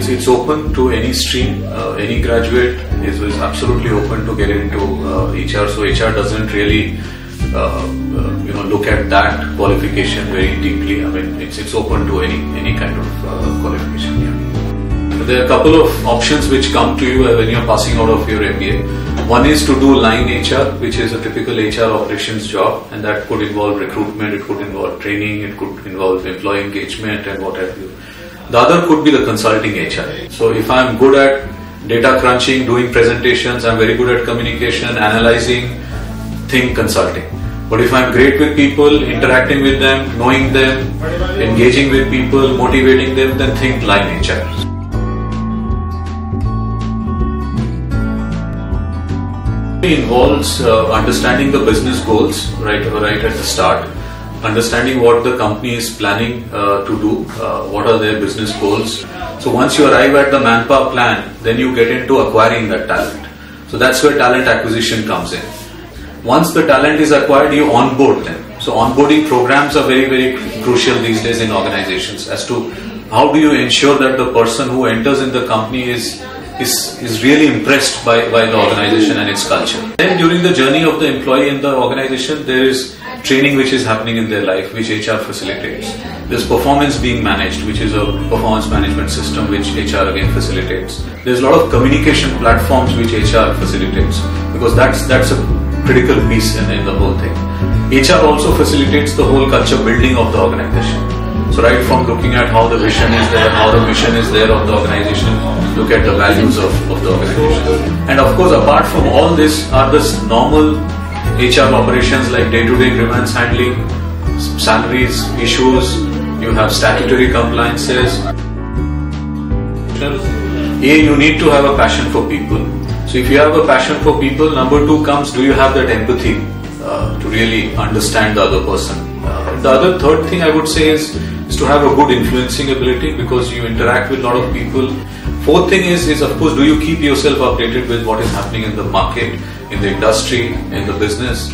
it's open to any stream. Any graduate is absolutely open to get into HR. So HR doesn't really look at that qualification very deeply. I mean, it's open to any kind of qualification. Yeah. There are a couple of options which come to you when you're passing out of your MBA. One is to do line HR, which is a typical HR operations job, and that could involve recruitment, it could involve training, it could involve employee engagement and what have you. The other could be the consulting HR. So if I'm good at data crunching, doing presentations, I'm very good at communication, analyzing, think consulting. But if I'm great with people, interacting with them, knowing them, engaging with people, motivating them, then think line HR. It involves understanding the business goals right at the start, understanding what the company is planning to do, what are their business goals. So once you arrive at the manpower plan, then you get into acquiring that talent. So that's where talent acquisition comes in. Once the talent is acquired, you onboard them. So onboarding programs are very, very crucial these days in organizations as to how do you ensure that the person who enters in the company is really impressed by the organization and its culture. Then during the journey of the employee in the organization, there is training which is happening in their life, which HR facilitates. There's performance being managed, which is a performance management system which HR again facilitates. There's a lot of communication platforms which HR facilitates, because that's a critical piece in the whole thing. HR also facilitates the whole culture building of the organization. So right from looking at how the vision is there, how the mission is there of the organization, look at the values of the organization. And of course, apart from all this are the normal HR operations like day-to-day grievance handling, salaries, issues, you have statutory compliances. You need to have a passion for people. So if you have a passion for people, number two comes, do you have that empathy to really understand the other person? The other third thing I would say is to have a good influencing ability, because you interact with a lot of people. Fourth thing is of course, do you keep yourself updated with what is happening in the market, in the industry, in the business?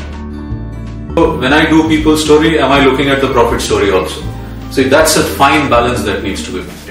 So when I do people story, am I looking at the profit story also? So that's a fine balance that needs to be made.